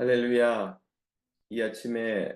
할렐루야. 이 아침에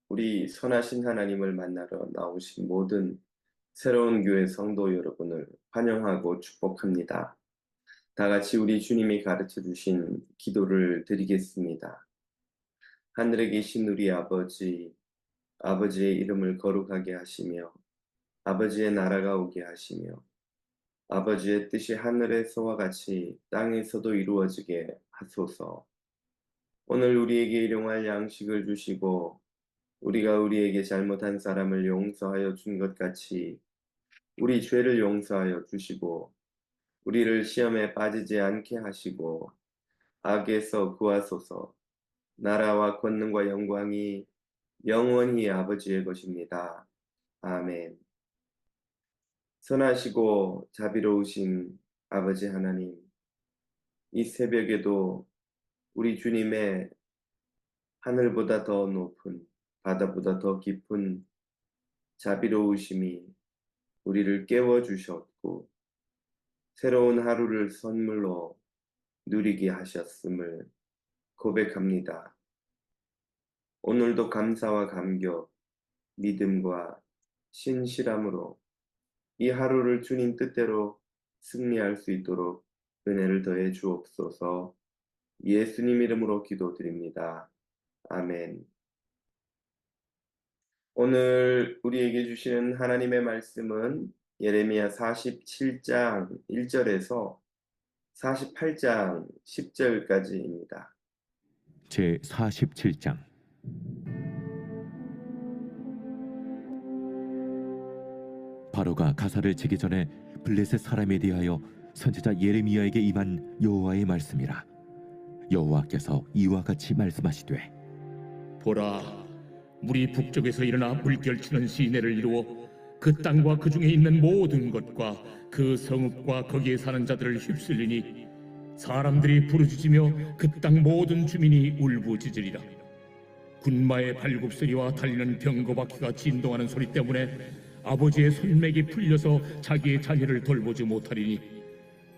우리 선하신 하나님을 만나러 나오신 모든 새로운 교회 성도 여러분을 환영하고 축복합니다. 다 같이 우리 주님이 가르쳐 주신 기도를 드리겠습니다. 하늘에 계신 우리 아버지, 아버지의 이름을 거룩하게 하시며 아버지의 나라가 오게 하시며 아버지의 뜻이 하늘에서와 같이 땅에서도 이루어지게 하소서. 오늘 우리에게 일용할 양식을 주시고 우리가 우리에게 잘못한 사람을 용서하여 준 것 같이 우리 죄를 용서하여 주시고 우리를 시험에 빠지지 않게 하시고 악에서 구하소서. 나라와 권능과 영광이 영원히 아버지의 것입니다. 아멘. 선하시고 자비로우신 아버지 하나님, 이 새벽에도 우리 주님의 하늘보다 더 높은 바다보다 더 깊은 자비로우심이 우리를 깨워주셨고 새로운 하루를 선물로 누리게 하셨음을 고백합니다. 오늘도 감사와 감격, 믿음과 신실함으로 이 하루를 주님 뜻대로 승리할 수 있도록 은혜를 더해 주옵소서. 예수님 이름으로 기도드립니다. 아멘. 오늘 우리에게 주시는 하나님의 말씀은 예레미야 47장 1절에서 48장 10절까지입니다. 제 47장. 바로가 가사를 치기 전에 블레셋 사람에 대하여 선지자 예레미야에게 임한 여호와의 말씀이라. 여호와께서 이와 같이 말씀하시되, 보라, 물이 북쪽에서 일어나 물결치는 시내를 이루어 그 땅과 그 중에 있는 모든 것과 그 성읍과 거기에 사는 자들을 휩쓸리니 사람들이 부르짖으며 그 땅 모든 주민이 울부짖으리라. 군마의 발굽소리와 달리는 병거바퀴가 진동하는 소리 때문에 아버지의 손맥이 풀려서 자기의 자녀를 돌보지 못하리니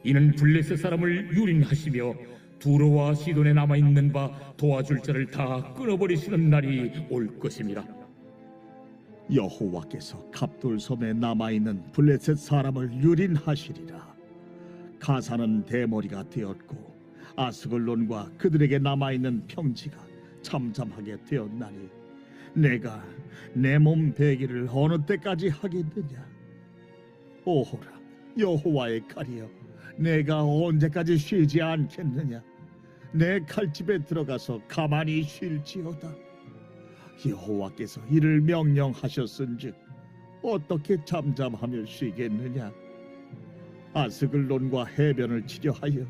이는 블레셋 사람을 유린하시며 두로와 시돈에 남아있는 바 도와줄 자를 다 끊어버리시는 날이 올 것입니다. 여호와께서 갑돌섬에 남아있는 블레셋 사람을 유린하시리라. 가사는 대머리가 되었고 아스글론과 그들에게 남아있는 평지가 잠잠하게 되었나니 내가 내 몸 베기를 어느 때까지 하겠느냐. 오호라, 여호와의 칼이여, 내가 언제까지 쉬지 않겠느냐. 내 칼집에 들어가서 가만히 쉴지어다. 여호와께서 이를 명령하셨은즉 어떻게 잠잠하며 쉬겠느냐. 아스글론과 해변을 치려 하여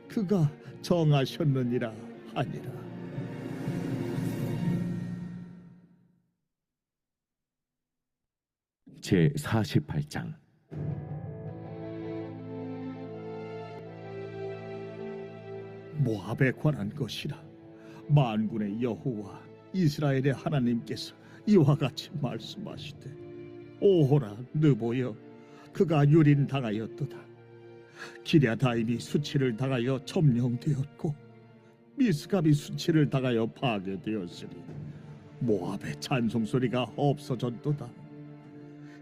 그가 정하셨느니라 하니라. 제 48장. 모압에 관한 것이라. 만군의 여호와 이스라엘의 하나님께서 이와 같이 말씀하시되, 오호라 느보여, 그가 유린당하였도다. 기랴다임이 수치를 당하여 점령되었고 미스갑이 수치를 당하여 파괴되었으니 모압의 찬송소리가 없어졌도다.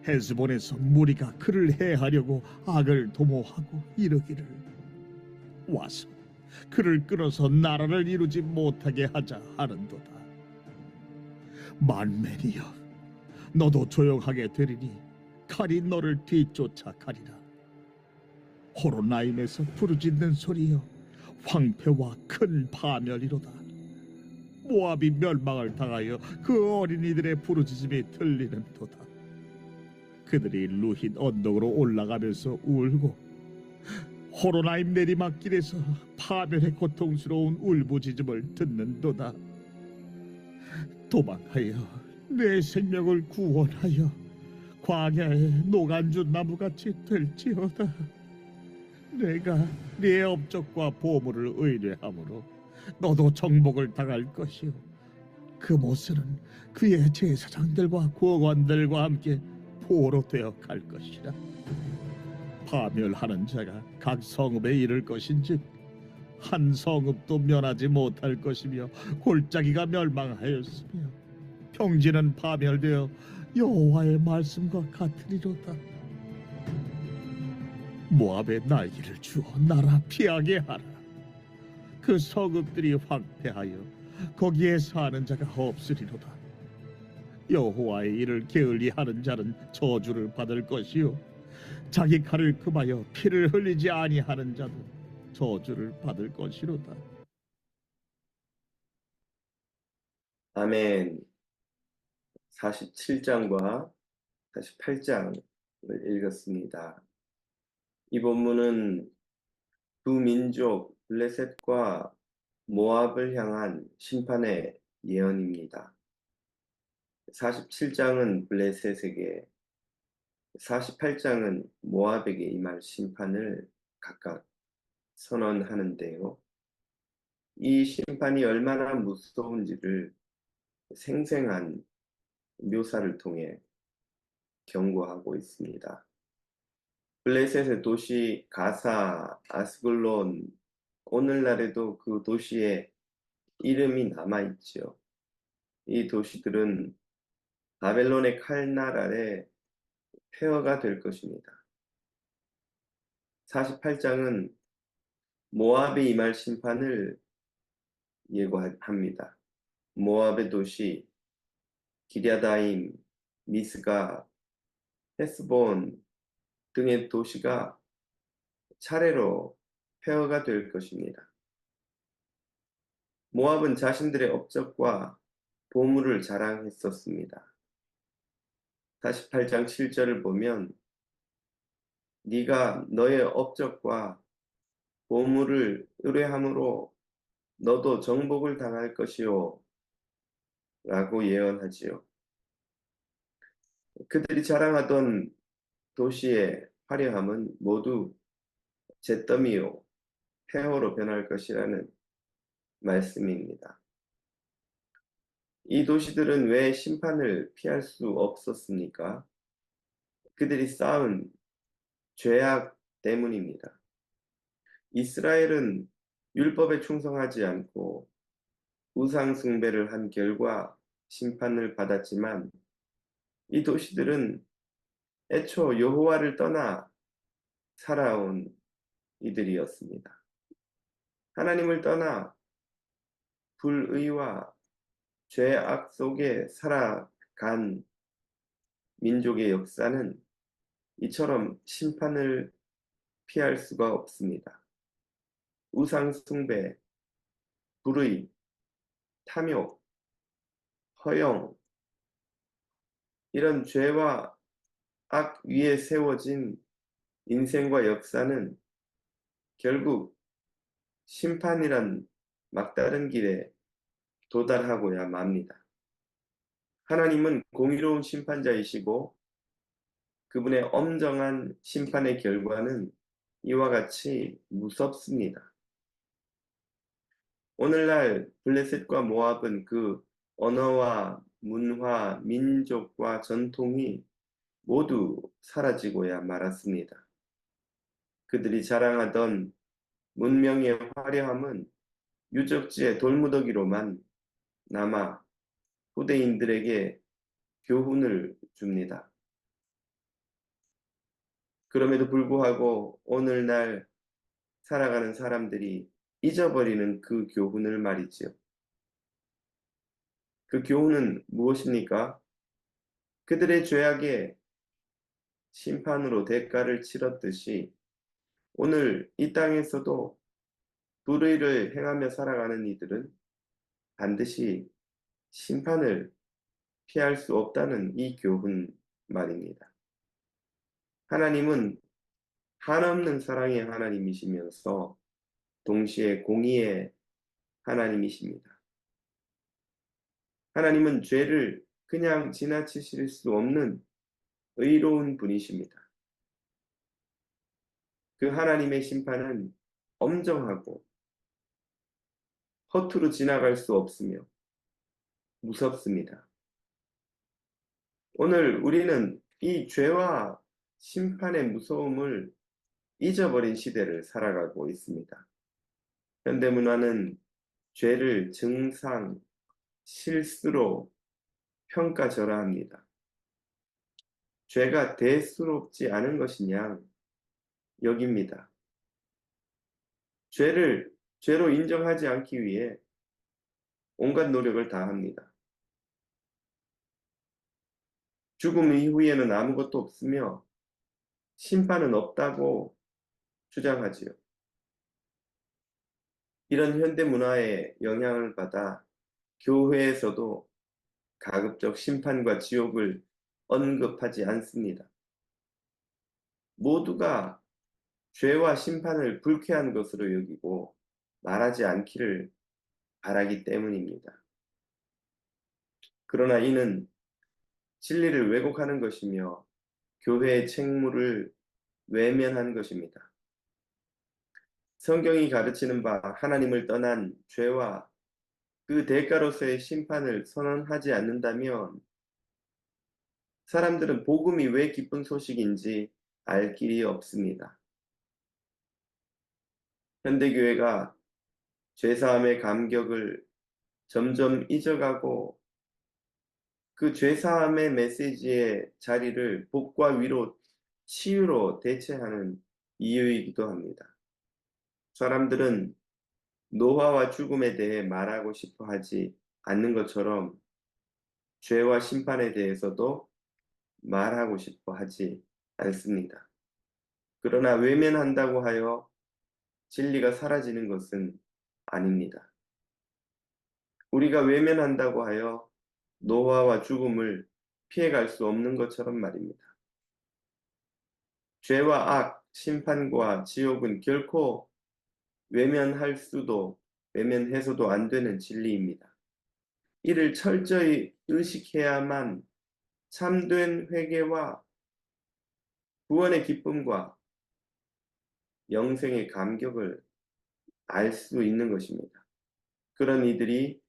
헤스본에서 무리가 그를 해하려고 악을 도모하고 이르기를, 와서 그를 끊어서 나라를 이루지 못하게 하자 하는도다. 만맨이여, 너도 조용하게 되리니 칼이 너를 뒤쫓아 가리라. 호로나임에서 부르짖는 소리여, 황폐와 큰 파멸이로다. 모압이 멸망을 당하여 그 어린이들의 부르짖음이 들리는도다. 그들이 루힌 언덕으로 올라가면서 울고 호로나임 내리막길에서 파멸의 고통스러운 울부짖음을 듣는도다. 도망하여 내 생명을 구원하여 광야의 노간주 나무같이 될지어다. 내가 네 업적과 보물을 의뢰하므로 너도 정복을 당할 것이요, 그 모습은 그의 제사장들과 구원관들과 함께 포로 되어 갈 것이라. 파멸하는 자가 각 성읍에 이를 것인즉 한 성읍도 면하지 못할 것이며 골짜기가 멸망하였으며 평지는 파멸되어 여호와의 말씀과 같으리로다. 모압의 날개를 주어 나라 피하게 하라. 그 성읍들이 황폐하여 거기에 사는 자가 없으리로다. 여호와의 일을 게을리하는 자는 저주를 받을 것이요 자기 칼을 금하여 피를 흘리지 아니하는 자도 저주를 받을 것이로다. 아멘. 47장과 48장을 읽었습니다. 이 본문은 두 민족 블레셋과 모압을 향한 심판의 예언입니다. 47장은 블레셋에게, 48장은 모압에게 임할 심판을 각각 선언하는데요. 이 심판이 얼마나 무서운지를 생생한 묘사를 통해 경고하고 있습니다. 블레셋의 도시 가사, 아스글론, 오늘날에도 그 도시의 이름이 남아있죠. 이 도시들은 바벨론의 칼날 아래 폐허가 될 것입니다. 48장은 모압에 임할 심판을 예고합니다. 모압의 도시 기랴다임, 미스가, 헤스본 등의 도시가 차례로 폐허가 될 것입니다. 모압은 자신들의 업적과 보물을 자랑했었습니다. 48장 7절을 보면 네가 너의 업적과 보물을 의뢰함으로 너도 정복을 당할 것이요 라고 예언하지요. 그들이 자랑하던 도시의 화려함은 모두 잿더미요 폐허로 변할 것이라는 말씀입니다. 이 도시들은 왜 심판을 피할 수 없었습니까? 그들이 쌓은 죄악 때문입니다. 이스라엘은 율법에 충성하지 않고 우상 숭배를 한 결과 심판을 받았지만 이 도시들은 애초 여호와를 떠나 살아온 이들이었습니다. 하나님을 떠나 불의와 죄악 속에 살아간 민족의 역사는 이처럼 심판을 피할 수가 없습니다. 우상 숭배, 불의, 탐욕, 허영, 이런 죄와 악 위에 세워진 인생과 역사는 결국 심판이란 막다른 길에 도달하고야 맙니다. 하나님은 공의로운 심판자이시고 그분의 엄정한 심판의 결과는 이와 같이 무섭습니다. 오늘날 블레셋과 모압은 그 언어와 문화, 민족과 전통이 모두 사라지고야 말았습니다. 그들이 자랑하던 문명의 화려함은 유적지의 돌무더기로만 남아 후대인들에게 교훈을 줍니다. 그럼에도 불구하고 오늘날 살아가는 사람들이 잊어버리는 그 교훈을 말이지요. 그 교훈은 무엇입니까? 그들의 죄악의 심판으로 대가를 치렀듯이 오늘 이 땅에서도 불의를 행하며 살아가는 이들은 반드시 심판을 피할 수 없다는 이 교훈 말입니다. 하나님은 한없는 사랑의 하나님이시면서 동시에 공의의 하나님이십니다. 하나님은 죄를 그냥 지나치실 수 없는 의로운 분이십니다. 그 하나님의 심판은 엄정하고 허투루 지나갈 수 없으며 무섭습니다. 오늘 우리는 이 죄와 심판의 무서움을 잊어버린 시대를 살아가고 있습니다. 현대문화는 죄를 증상, 실수로 평가절하합니다. 죄가 대수롭지 않은 것이냐 여깁니다. 죄로 인정하지 않기 위해 온갖 노력을 다합니다. 죽음 이후에는 아무것도 없으며 심판은 없다고 주장하지요. 이런 현대 문화의 영향을 받아 교회에서도 가급적 심판과 지옥을 언급하지 않습니다. 모두가 죄와 심판을 불쾌한 것으로 여기고 말하지 않기를 바라기 때문입니다. 그러나 이는 진리를 왜곡하는 것이며 교회의 책무를 외면한 것입니다. 성경이 가르치는 바 하나님을 떠난 죄와 그 대가로서의 심판을 선언하지 않는다면 사람들은 복음이 왜 기쁜 소식인지 알 길이 없습니다. 현대교회가 죄사함의 감격을 점점 잊어가고 그 죄사함의 메시지의 자리를 복과 위로, 치유로 대체하는 이유이기도 합니다. 사람들은 노화와 죽음에 대해 말하고 싶어 하지 않는 것처럼 죄와 심판에 대해서도 말하고 싶어 하지 않습니다. 그러나 외면한다고 하여 진리가 사라지는 것은 아닙니다. 우리가 외면한다고 하여 노화와 죽음을 피해갈 수 없는 것처럼 말입니다. 죄와 악, 심판과 지옥은 결코 외면해서도 안 되는 진리입니다. 이를 철저히 의식해야만 참된 회개와 구원의 기쁨과 영생의 감격을 알 수 있는 것입니다. 그런 이들이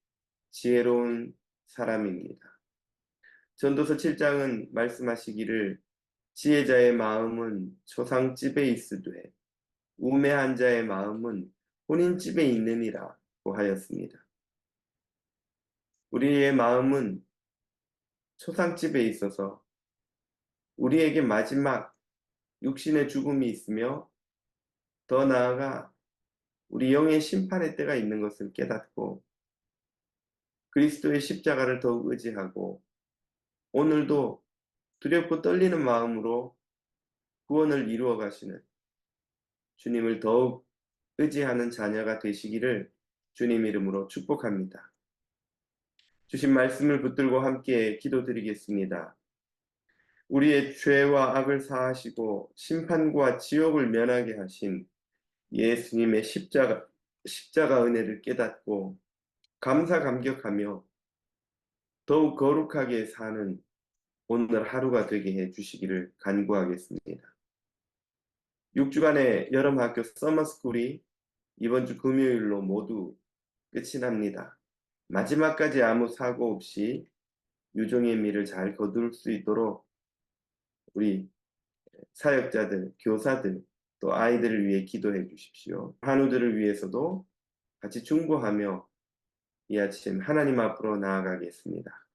지혜로운 사람입니다. 전도서 7장은 말씀하시기를 지혜자의 마음은 초상집에 있으되 우매한 자의 마음은 혼인집에 있느니라고 하였습니다. 우리의 마음은 초상집에 있어서 우리에게 마지막 육신의 죽음이 있으며 더 나아가 우리 영의 심판의 때가 있는 것을 깨닫고 그리스도의 십자가를 더욱 의지하고 오늘도 두렵고 떨리는 마음으로 구원을 이루어 가시는 주님을 더욱 의지하는 자녀가 되시기를 주님 이름으로 축복합니다. 주신 말씀을 붙들고 함께 기도드리겠습니다. 우리의 죄와 악을 사하시고 심판과 지옥을 면하게 하신 예수님의 십자가 은혜를 깨닫고 감사 감격하며 더욱 거룩하게 사는 오늘 하루가 되게 해 주시기를 간구하겠습니다. 6주간의 여름학교 서머스쿨이 이번 주 금요일로 모두 끝이 납니다. 마지막까지 아무 사고 없이 유종의 미를 잘 거둘 수 있도록 우리 사역자들, 교사들, 또 아이들을 위해 기도해 주십시오. 한우들을 위해서도 같이 중보하며 이 아침 하나님 앞으로 나아가겠습니다.